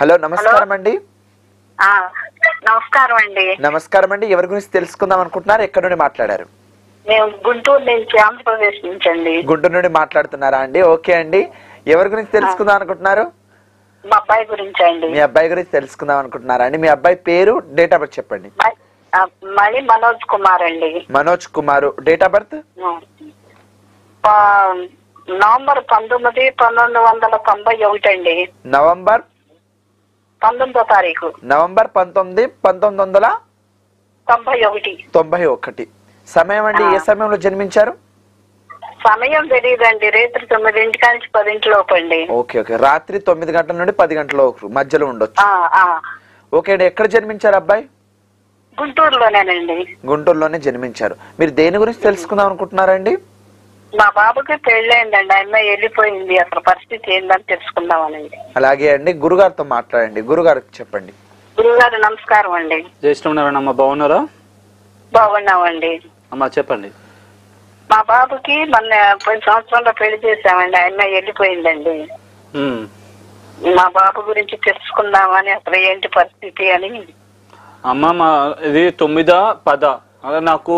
Hello నమస్కారం అండి. నమస్కారం అండి. నమస్కారం అండి. ఎవరి గురించి తెలుసుకుందాం అనుకుంటున్నారు? ఎక్కడ నుండి మాట్లాడారు? మేము గుంటూరు నుంచి, ఆంధ్రప్రదేశ్ నుంచి అండి. గుంటూరు నుండి మాట్లాడుతున్నారా అండి? ఓకే అండి. ఎవరి గురించి తెలుసుకుందాం అనుకుంటున్నారు? మా అబ్బాయి గురించి అండి. మీ అబ్బాయి గురించి తెలుసుకుందాం అనుకుంటున్నారా అండి? మీ అబ్బాయి పేరు, డేట్ ఆఫ్ బర్త్ చెప్పండి. మళ్ళీ మనోజ్ కుమార్ అండి. Manoj Kumar. Date of birth November 19, 1991 అండి. నవంబర్ 19వ తారీఖు. నవంబర్ 19, 1991. సమయం అండి? ఏ సమయంలో జన్మించారు? సమయం తెలియదండి. రాత్రి 9 నుంచి 10 లోపు అండి. Okay okay. రాత్రి 9 గంటల నుండి 10 గంటల మధ్యలో ఉండొచ్చు. ఓకే అండి. ఎక్కడ జన్మించారు అబ్బాయి? గుంటూరులోనేనండి. గుంటూరులోనే జన్మించారు. మీరు దేని గురించి తెలుసుకుందాం అనుకుంటున్నారండి? మా బాబుకి పెళ్ళైందండి. అమ్మాయి వెళ్ళిపోయింది. అసలు పరిస్థితి ఏందని తెలుసుకుందామనండి. అలాగే అండి. గురుగారితో మాట్లాడండి. గురుగారికి చెప్పండి. గురుగారు నమస్కారం అండి. జై శ్రీమన్నారాయణ అమ్మ, బాగున్నారా? బాగున్నామండి. అమ్మ చెప్పండి. మా బాబుకి మొన్న 10 సంవత్సరంలో పెళ్లి చేసామండి. అమ్మాయి వెళ్ళిపోయిందండి. మా బాబు గురించి తెలుసుకుందామని, అసలు ఏంటి పరిస్థితి అని. అమ్మ ఇది 9, 10 అలా నాకు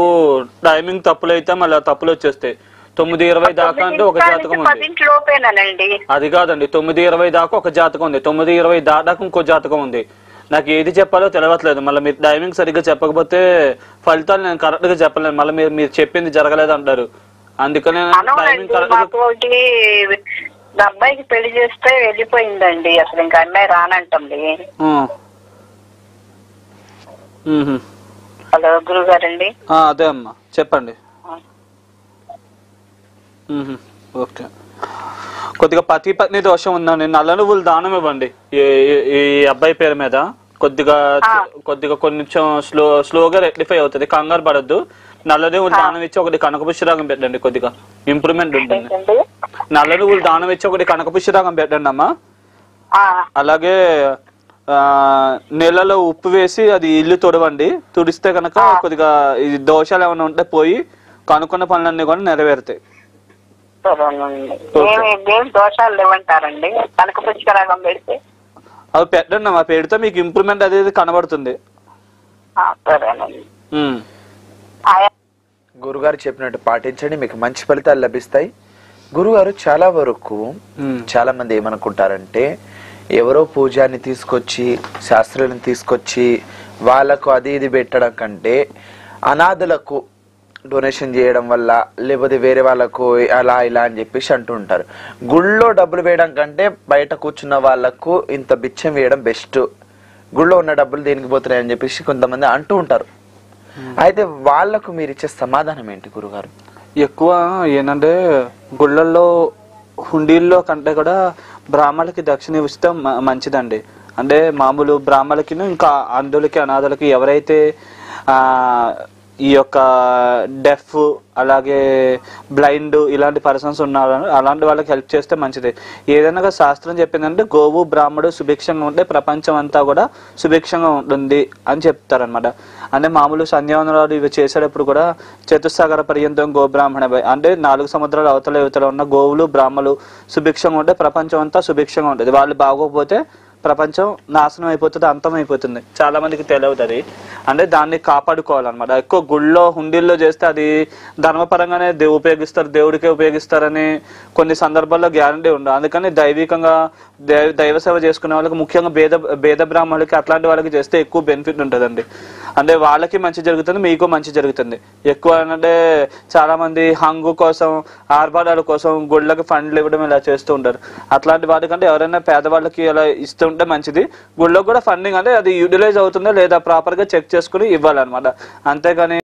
టైమింగ్ తప్పులు అయితే మళ్ళీ తప్పులు వచ్చేస్తాయి. 9:20 దాకా అంటే ఒక జాతకం ఉంది. అది కాదండి, 9:20 దాకా ఒక జాతకం ఉంది. 9:20 దాటాక ఇంకో జాతకం ఉంది. నాకు ఏది చెప్పాలో తెలియట్లేదు. మళ్ళీ మీరు టైమింగ్ సరిగ్గా చెప్పకపోతే ఫలితాలు నేను కరెక్ట్ గా చెప్పలేను. మళ్ళీ మీరు చెప్పింది జరగలేదు అంటారు. అందుకనే టైమింగ్ అబ్బాయికి పెళ్లి చేస్తే వెళ్ళిపోయిందండి. అసలు ఇంకా అమ్మాయి రానంటుంది. హలో గురుగారండి. అదే అమ్మా చెప్పండి. ఓకే. కొద్దిగా పతి పత్ని దోషం ఉందండి. నల్ల నువ్వులు దానం ఇవ్వండి ఈ అబ్బాయి పేరు మీద. కొద్దిగా కొంచెం స్లోగా రెక్టిఫై అవుతుంది. కంగారు పడద్దు. నల్ల నువ్వులు దానం ఇచ్చి ఒకటి కనకపుష్యరాగం పెట్టండి. కొద్దిగా ఇంప్రూవ్మెంట్ ఉంటుంది. నల్ల నువ్వులు దానం ఇచ్చి ఒకటి కనకపుష్యరాగం పెట్టండి అమ్మా. అలాగే నీళ్ళలో ఉప్పు వేసి అది ఇల్లు తుడవండి. తుడిస్తే కనుక కొద్దిగా ఈ దోషాలు ఏమైనా ఉంటే పోయి కనుక్కున్న పనులన్నీ కూడా నెరవేరుతాయి. అవి పెట్టండి. ఆ పెడితే మీకు ఇంప్రూవ్మెంట్ అనేది కనబడుతుంది. గురుగారు చెప్పినట్టు పాటించండి, మీకు మంచి ఫలితాలు లభిస్తాయి. గురుగారు చాలా వరకు చాలా మంది ఏమనుకుంటారంటే, ఎవరో పూజాన్ని తీసుకొచ్చి, శాస్త్రులను తీసుకొచ్చి వాళ్ళకు అది ఇది పెట్టడం కంటే అనాథులకు డొనేషన్ చేయడం వల్ల, లేకపోతే వేరే వాళ్ళకు అలా ఇలా అని చెప్పేసి అంటూ ఉంటారు. గుళ్ళో డబ్బులు వేయడం కంటే బయట కూర్చున్న వాళ్ళకు ఇంత బిచ్చం వేయడం బెస్ట్. గుళ్ళో ఉన్న డబ్బులు దేనికి పోతున్నాయి అని చెప్పేసి కొంతమంది అంటూ ఉంటారు. అయితే వాళ్లకు మీరు ఇచ్చే సమాధానం ఏంటి గురుగారు? ఎక్కువ ఏంటంటే గుళ్ళల్లో హుండీల్లో కంటే కూడా బ్రాహ్మణులకి దక్షిణ ఇస్తే మంచిదండి. అంటే మామూలు బ్రాహ్మణులకి ఇంకా అంధులకి అనాథులకి ఎవరైతే ఈ యొక్క డెఫ్ అలాగే బ్లైండ్ ఇలాంటి పర్సన్స్ ఉన్నారు, అలాంటి వాళ్ళకి హెల్ప్ చేస్తే మంచిది. ఏదైనా శాస్త్రం చెప్పిందంటే గోవు బ్రాహ్మడు సుభిక్షంగా ఉంటే ప్రపంచం అంతా కూడా సుభిక్షంగా ఉంటుంది అని చెప్తారనమాట. అంటే మామూలు సంధ్యావందనాలు ఇవి చేసేటప్పుడు కూడా చతుస్సాగర పర్యంతం గోబ్రాహ్మణ, అంటే 4 సముద్రాలు అవతల యువతల ఉన్న గోవులు బ్రాహ్మలు సుభిక్షంగా ఉంటే ప్రపంచం అంతా సుభిక్షంగా ఉంటుంది. వాళ్ళు బాగోకపోతే ప్రపంచం నాశనం అయిపోతుంది, అంతం అయిపోతుంది. చాలా మందికి తెలియదు అది. అంటే దాన్ని కాపాడుకోవాలన్నమాట. ఎక్కువ గుళ్ళో హుండీల్లో చేస్తే అది ధర్మపరంగానే ఉపయోగిస్తారు, దేవుడికే ఉపయోగిస్తారని కొన్ని సందర్భాల్లో గ్యారంటీ ఉండదు. అందుకని దైవికంగా దైవ సేవ చేసుకునే వాళ్ళకి, ముఖ్యంగా భేద బ్రాహ్మణులకి అట్లాంటి వాళ్ళకి చేస్తే ఎక్కువ బెనిఫిట్ ఉంటుందండి. అంటే వాళ్ళకి మంచి జరుగుతుంది, మీకు మంచి జరుగుతుంది. ఎక్కువ అంటే చాలా మంది హంగు కోసం, ఆర్భాటాల కోసం గుళ్ళకి ఫండ్లు ఇవ్వడం ఇలా చేస్తూ ఉంటారు. అట్లాంటి వాటికంటే ఎవరైనా పేదవాళ్ళకి అలా ఇస్తుంటే మంచిది. గుళ్ళకి కూడా ఫండింగ్ అంటే అది యూటిలైజ్ అవుతుందో లేదా ప్రాపర్ గా చెక్ చేసుకుని ఇవ్వాలన్నమాట. అంతేగాని